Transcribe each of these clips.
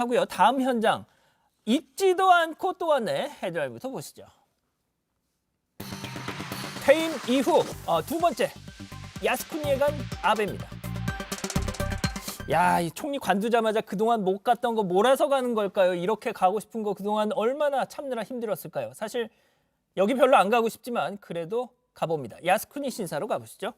하고요. 다음 현장 잊지도 않고 또 왔네. 헤드라인부터 보시죠. 퇴임 이후 두 번째 야스쿠니에 간 아베입니다. 야, 이 총리 관두자마자 그동안 못 갔던 거 몰아서 가는 걸까요? 이렇게 가고 싶은 거 그동안 얼마나 참느라 힘들었을까요? 사실 여기 별로 안 가고 싶지만 그래도 가봅니다. 야스쿠니 신사로 가보시죠.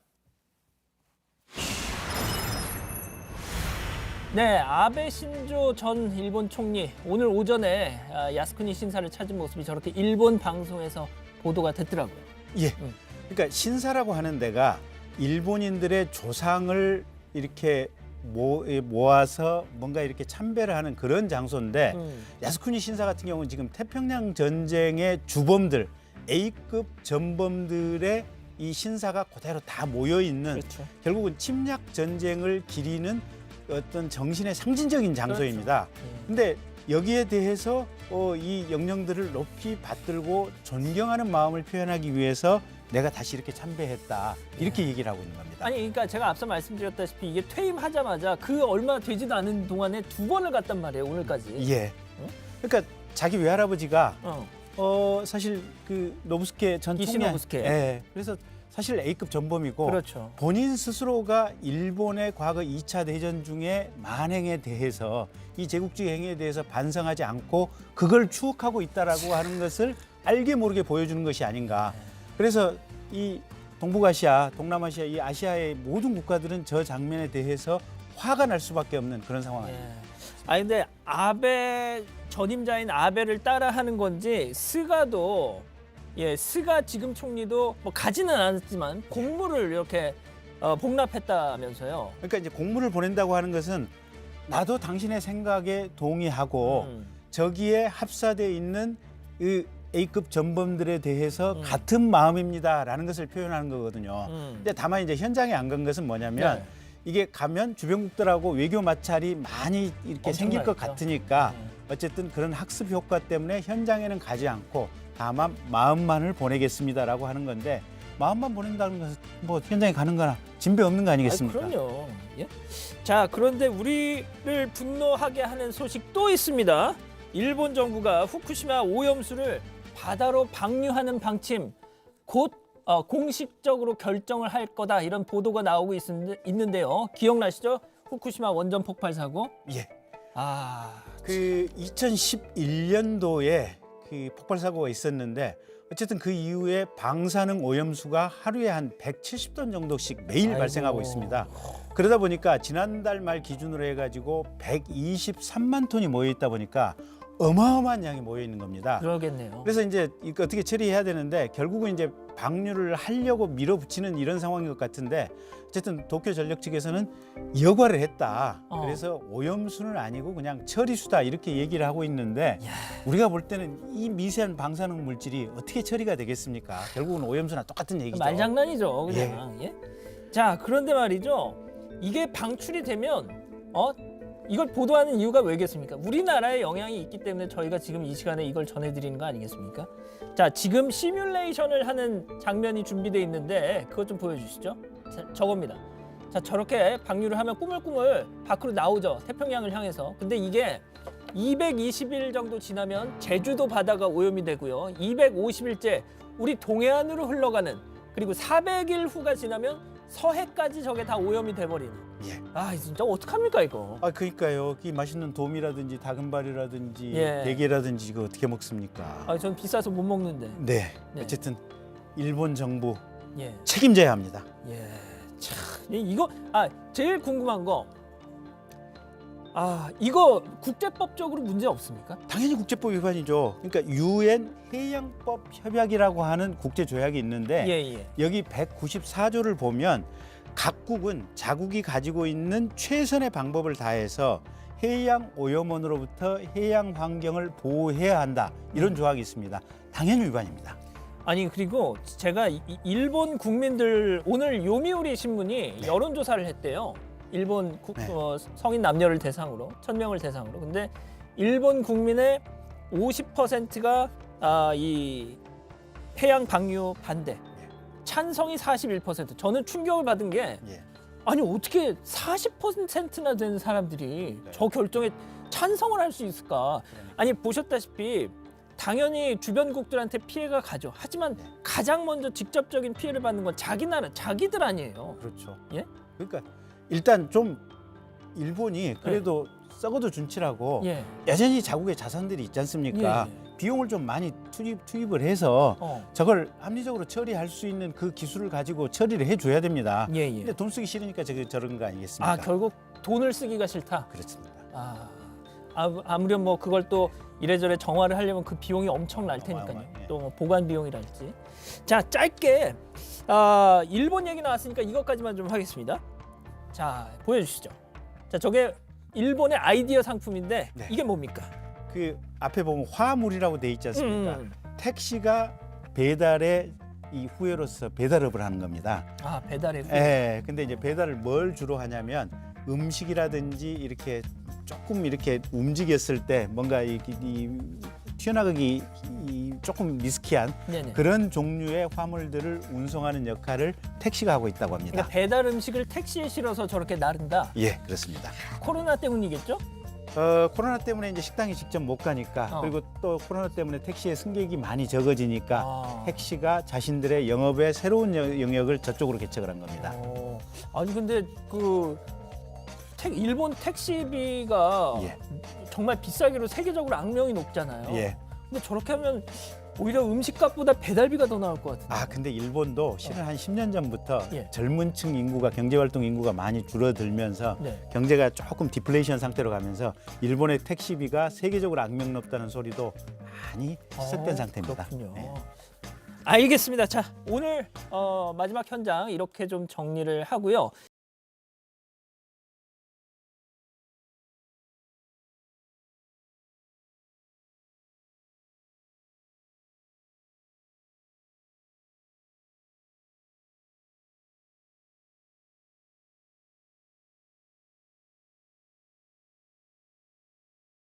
네, 아베 신조 전 일본 총리 오늘 오전에 야스쿠니 신사를 찾은 모습이 저렇게 일본 방송에서 보도가 됐더라고요. 예. 그러니까 신사라고 하는 데가 일본인들의 조상을 이렇게 모아서 뭔가 이렇게 참배를 하는 그런 장소인데 야스쿠니 신사 같은 경우는 지금 태평양 전쟁의 주범들, A급 전범들의 이 신사가 그대로 다 모여 있는 그렇죠. 결국은 침략 전쟁을 기리는 어떤 정신의 상징적인 장소입니다. 그렇죠. 근데 여기에 대해서 이 영령들을 높이 받들고 존경하는 마음을 표현하기 위해서 내가 다시 이렇게 참배했다. 이렇게 얘기를 하고 있는 겁니다. 아니, 그러니까 제가 앞서 말씀드렸다시피 이게 퇴임하자마자 그 얼마 되지도 않은 동안에 두 번을 갔단 말이에요, 오늘까지. 예. 그러니까 자기 외할아버지가 어. 사실 그 노부스케 전 총리. 기시노부스케. 예. 그래서 사실 A급 전범이고 그렇죠. 본인 스스로가 일본의 과거 2차 대전 중에 만행에 대해서 이 제국주의 행위에 대해서 반성하지 않고 그걸 추억하고 있다라고 하는 것을 알게 모르게 보여주는 것이 아닌가. 그래서 이 동북아시아, 동남아시아, 이 아시아의 모든 국가들은 저 장면에 대해서 화가 날 수밖에 없는 그런 상황입니다. 예. 아니 근데 아베 전임자인 아베를 따라하는 건지 스가도 스가 지금 총리도 뭐 가지는 않았지만 공물을 이렇게 복납했다면서요. 그러니까 이제 공문을 보낸다고 하는 것은 나도 당신의 생각에 동의하고 저기에 합사돼 있는 그 A급 전범들에 대해서 같은 마음입니다라는 것을 표현하는 거거든요. 근데 다만 이제 현장에 안 간 것은 뭐냐면 네. 이게 가면 주변국들하고 외교 마찰이 많이 이렇게 생길 것 엄청나겠죠. 같으니까 어쨌든 그런 학습 효과 때문에 현장에는 가지 않고 다만 마음만을 보내겠습니다라고 하는 건데 마음만 보낸다는 것은 뭐 현장에 가는 거나 진배 없는 거 아니겠습니까? 그럼요. 예? 자, 그런데 우리를 분노하게 하는 소식 또 있습니다. 일본 정부가 후쿠시마 오염수를 바다로 방류하는 방침 곧 공식적으로 결정을 할 거다 이런 보도가 나오고 있는데요. 기억나시죠? 후쿠시마 원전 폭발 사고. 예. 그 2011년도에 그 폭발 사고가 있었는데 어쨌든 그 이후에 방사능 오염수가 하루에 한 170톤 정도씩 매일 아이고. 발생하고 있습니다. 그러다 보니까 지난달 말 기준으로 해가지고 123만 톤이 모여 있다 보니까 어마어마한 양이 모여 있는 겁니다. 그러겠네요. 그래서 이제 이거 어떻게 처리해야 되는데 결국은 이제 방류를 하려고 밀어붙이는 이런 상황인 것 같은데 어쨌든 도쿄 전력 측에서는 여과를 했다. 그래서 오염수는 아니고 그냥 처리수다 이렇게 얘기를 하고 있는데 우리가 볼 때는 이 미세한 방사능 물질이 어떻게 처리가 되겠습니까? 결국은 오염수나 똑같은 얘기죠. 말장난이죠, 그냥. 예. 자, 그런데 말이죠. 이게 방출이 되면 이걸 보도하는 이유가 왜겠습니까? 우리나라에 영향이 있기 때문에 저희가 지금 이 시간에 이걸 전해드리는 거 아니겠습니까? 자, 지금 시뮬레이션을 하는 장면이 준비되어 있는데 그것 좀 보여주시죠. 자, 저겁니다. 자, 저렇게 방류를 하면 꾸물꾸물 밖으로 나오죠. 태평양을 향해서. 근데 이게 220일 정도 지나면 제주도 바다가 오염이 되고요. 250일째 우리 동해안으로 흘러가는 그리고 400일 후가 지나면 서해까지 저게 다 오염이 돼버리는. 예. 진짜 어떡합니까 이거. 그러니까요. 이 맛있는 돔이라든지 다금바리라든지 예. 대게라든지 이거 어떻게 먹습니까? 전 비싸서 못 먹는데. 네. 네. 어쨌든 일본 정부 예. 책임져야 합니다. 예. 참, 이거 제일 궁금한 거. 이거 국제법적으로 문제 없습니까? 당연히 국제법 위반이죠. 그러니까 유엔 해양법 협약이라고 하는 국제 조약이 있는데 예. 여기 194조를 보면 각국은 자국이 가지고 있는 최선의 방법을 다해서 해양 오염원으로부터 해양 환경을 보호해야 한다. 이런 조약이 있습니다. 당연히 위반입니다. 아니, 그리고 제가 일본 국민들 오늘 요미우리 신문이 여론조사를 했대요. 일본 성인 남녀를 대상으로 1,000명을 대상으로. 근데 일본 국민의 50%가 이 해양 방류 반대, 찬성이 41%. 저는 충격을 받은 게 예. 아니 어떻게 40%나 되는 사람들이 저 결정에 찬성을 할 수 있을까? 아니 보셨다시피 당연히 주변국들한테 피해가 가죠. 하지만 가장 먼저 직접적인 피해를 받는 건 자기 나라, 자기들 아니에요. 그렇죠. 예? 그러니까 일단 좀 일본이 그래도 썩어도 준치라고 예. 여전히 자국의 자산들이 있지 않습니까? 예, 예. 비용을 좀 많이 투입을 해서 어. 저걸 합리적으로 처리할 수 있는 그 기술을 가지고 처리를 해줘야 됩니다. 예, 예. 근데 돈 쓰기 싫으니까 저런 거 아니겠습니까? 아 결국 돈을 쓰기가 싫다. 그렇습니다. 아무렴 뭐 그걸 또 이래저래 정화를 하려면 그 비용이 엄청 날 테니까요. 예. 또뭐 보관 비용이랄지. 자 짧게 일본 얘기 나왔으니까 이것까지만 좀 하겠습니다. 자 보여주시죠. 자 저게 일본의 아이디어 상품인데 네. 이게 뭡니까? 그 앞에 보면 화물이라고 돼 있지 않습니까? 음. 택시가 배달의 이 후예로서 배달업을 하는 겁니다. 아 배달의 후. 예. 근데 이제 배달을 뭘 주로 하냐면 음식이라든지 이렇게 조금 이렇게 움직였을 때 뭔가 이 튀어나가기 조금 미스키한 네네. 그런 종류의 화물들을 운송하는 역할을 택시가 하고 있다고 합니다. 그러니까 배달 음식을 택시에 실어서 저렇게 나른다. 예, 그렇습니다. 코로나 때문이겠죠? 코로나 때문에 이제 식당이 직접 못 가니까 그리고 또 코로나 때문에 택시의 승객이 많이 적어지니까 택시가 자신들의 영업의 새로운 영역을 저쪽으로 개척을 한 겁니다. 아니 근데 그 일본 택시비가 예. 정말 비싸기로 세계적으로 악명이 높잖아요. 예. 근데 저렇게 하면 오히려 음식값보다 배달비가 더 나올 것 같은데. 아, 근데 일본도 실은 한 10년 전부터 예. 젊은 층 인구가 경제활동 인구가 많이 줄어들면서 네. 경제가 조금 디플레이션 상태로 가면서 일본의 택시비가 세계적으로 악명 높다는 소리도 많이 시작된 상태입니다. 그렇군요. 네. 알겠습니다. 자 오늘 마지막 현장 이렇게 좀 정리를 하고요.